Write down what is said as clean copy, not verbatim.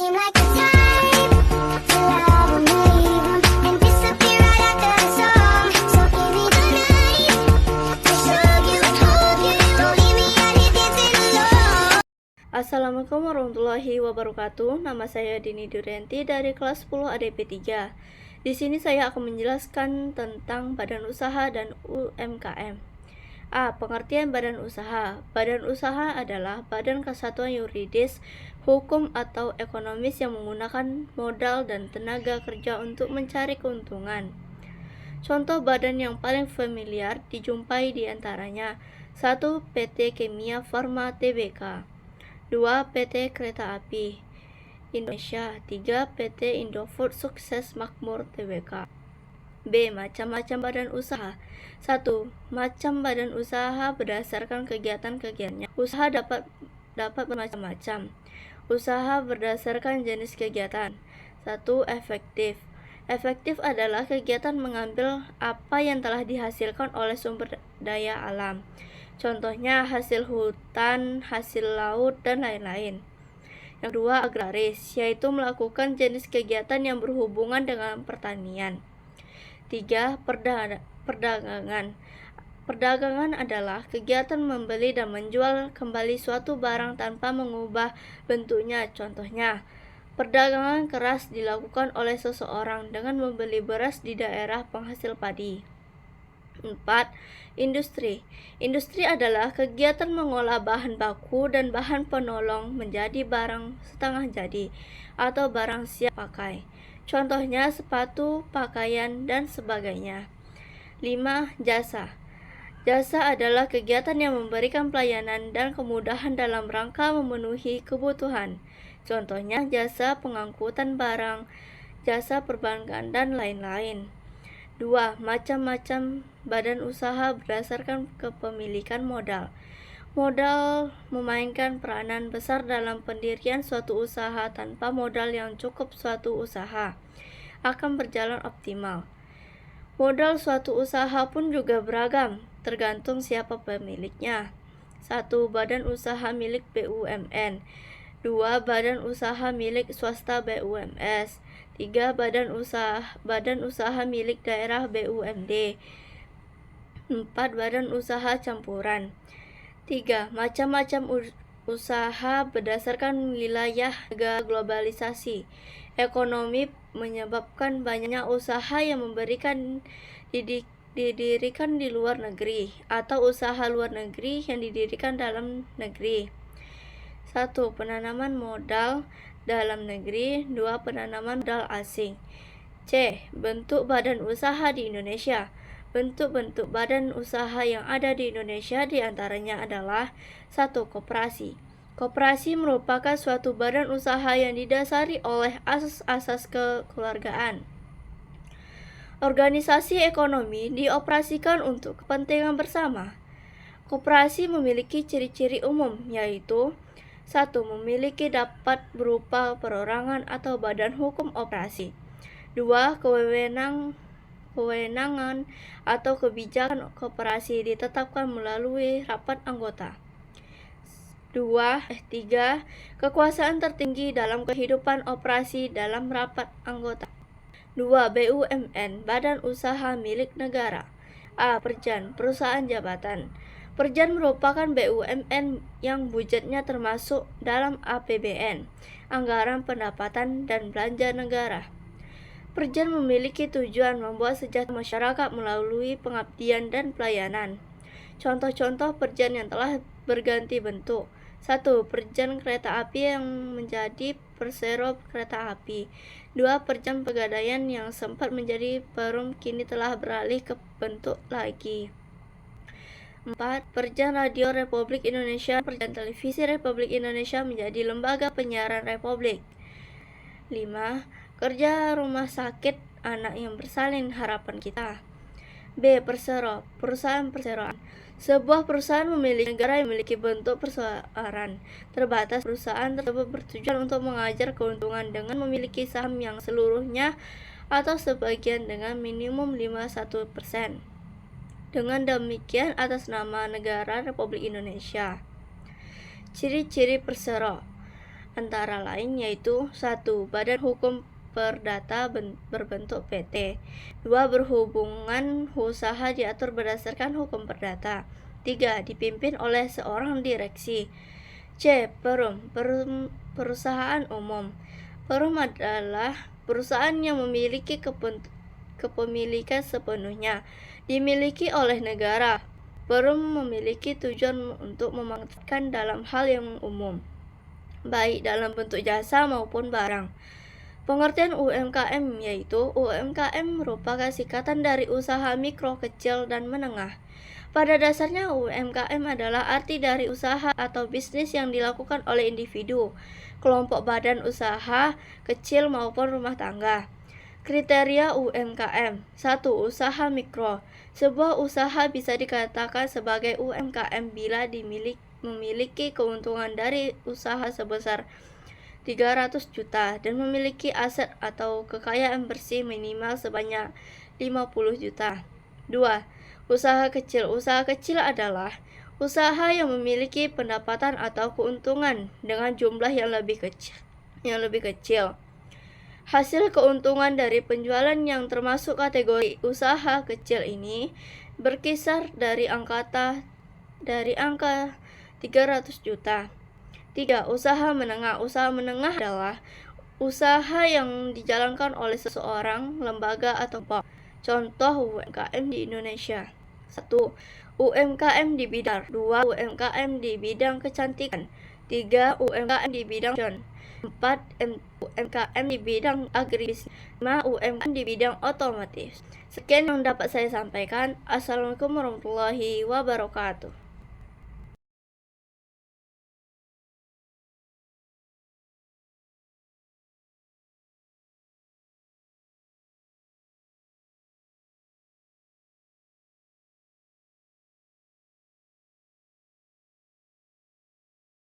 seem like the type to love and leave 'em and disappear right after the song. So give me the night to show you, hold you. Don't leave me out here dancing alone. Assalamualaikum warahmatullahi wabarakatuh. Nama saya Dini Durianti dari kelas 10 ADP 3. Di sini saya akan menjelaskan tentang badan usaha dan UMKM. A. Pengertian badan usaha. Badan usaha adalah badan kesatuan yuridis, hukum atau ekonomis yang menggunakan modal dan tenaga kerja untuk mencari keuntungan. Contoh badan yang paling familiar dijumpai di antaranya 1. PT Kimia Farma Tbk, 2. PT Kereta Api Indonesia, 3. PT Indofood Sukses Makmur Tbk. B. Macam-macam badan usaha. 1. Macam badan usaha berdasarkan kegiatan-kegiatannya. Usaha dapat bermacam-macam. Usaha berdasarkan jenis kegiatan. 1. Efektif. Efektif adalah kegiatan mengambil apa yang telah dihasilkan oleh sumber daya alam. Contohnya hasil hutan, hasil laut, dan lain-lain. Yang kedua, agraris, yaitu melakukan jenis kegiatan yang berhubungan dengan pertanian. 3. Perdagangan. Perdagangan adalah kegiatan membeli dan menjual kembali suatu barang tanpa mengubah bentuknya. Contohnya, perdagangan keras dilakukan oleh seseorang dengan membeli beras di daerah penghasil padi. 4. Industri. Industri adalah kegiatan mengolah bahan baku dan bahan penolong menjadi barang setengah jadi atau barang siap pakai. Contohnya sepatu, pakaian, dan sebagainya. 5. Jasa. Jasa adalah kegiatan yang memberikan pelayanan dan kemudahan dalam rangka memenuhi kebutuhan. Contohnya jasa pengangkutan barang, jasa perbankan, dan lain-lain. 2. Macam-macam badan usaha berdasarkan kepemilikan modal. Modal memainkan peranan besar dalam pendirian suatu usaha. Tanpa modal yang cukup, suatu usaha akan berjalan optimal. Modal suatu usaha pun juga beragam, tergantung siapa pemiliknya. 1. Badan usaha milik BUMN. 2. Badan usaha milik swasta BUMS. 3. Badan usaha milik daerah BUMD. 4. Badan usaha campuran. 3. Macam-macam usaha berdasarkan wilayah globalisasi. Ekonomi menyebabkan banyaknya usaha yang didirikan di luar negeri atau usaha luar negeri yang didirikan dalam negeri. 1. Penanaman modal dalam negeri. 2. Penanaman modal asing. C. Bentuk badan usaha di Indonesia. Bentuk-bentuk badan usaha yang ada di Indonesia diantaranya adalah 1. Koperasi. Koperasi merupakan suatu badan usaha yang didasari oleh asas-asas kekeluargaan. Organisasi ekonomi dioperasikan untuk kepentingan bersama. Koperasi memiliki ciri-ciri umum, yaitu 1. Memiliki dapat berupa perorangan atau badan hukum operasi. 2. Kewenangan atau kebijakan koperasi ditetapkan melalui rapat anggota. 3. Kekuasaan tertinggi dalam kehidupan operasi dalam rapat anggota. 2. BUMN, badan usaha milik negara. A. Perjan, perusahaan jabatan. Perjan merupakan BUMN yang budgetnya termasuk dalam APBN, anggaran pendapatan dan belanja negara. Perjan memiliki tujuan membuat sejahtera masyarakat melalui pengabdian dan pelayanan. Contoh-contoh perjan yang telah berganti bentuk. 1. Perjan kereta api yang menjadi Persero Kereta Api. 2. Perjan Pegadaian yang sempat menjadi Perum kini telah beralih ke bentuk lagi. 4. Perjan Radio Republik Indonesia, Perjan Televisi Republik Indonesia menjadi lembaga penyiaran Republik. 5. Kerja rumah sakit anak yang bersalin harapan kita. B. Persero, perusahaan perseroan. Sebuah perusahaan memiliki negara yang memiliki bentuk perseroan terbatas. Perusahaan tersebut bertujuan untuk mengajar keuntungan dengan memiliki saham yang seluruhnya atau sebagian dengan minimum 51%. Dengan demikian atas nama negara Republik Indonesia. Ciri-ciri persero antara lain yaitu 1. Badan Hukum Perdata berbentuk PT. 2. Berhubungan usaha diatur berdasarkan hukum perdata. 3. Dipimpin oleh seorang direksi. C. Perum, perusahaan umum. Perum adalah perusahaan yang memiliki kepemilikan sepenuhnya dimiliki oleh negara. Perum memiliki tujuan untuk memanfaatkan dalam hal yang umum, baik dalam bentuk jasa maupun barang. Pengertian UMKM yaitu UMKM merupakan singkatan dari usaha mikro, kecil, dan menengah. Pada dasarnya UMKM adalah arti dari usaha atau bisnis yang dilakukan oleh individu, kelompok badan usaha, kecil maupun rumah tangga. Kriteria UMKM. 1. Usaha mikro. Sebuah usaha bisa dikatakan sebagai UMKM bila memiliki keuntungan dari usaha sebesar 300 juta dan memiliki aset atau kekayaan bersih minimal sebanyak 50 juta. 2. Usaha kecil. Usaha kecil adalah usaha yang memiliki pendapatan atau keuntungan dengan jumlah yang lebih kecil. Hasil keuntungan dari penjualan yang termasuk kategori usaha kecil ini berkisar dari angka 300 juta. 3. Usaha menengah. Usaha menengah adalah usaha yang dijalankan oleh seseorang, lembaga, atau kelompok. Contoh UMKM di Indonesia. 1. UMKM di bidang. 2. UMKM di bidang kecantikan. 3. UMKM di bidang fashion. 4. UMKM di bidang agribisnis. 5. UMKM di bidang otomotif. Sekian yang dapat saya sampaikan. Assalamualaikum warahmatullahi wabarakatuh.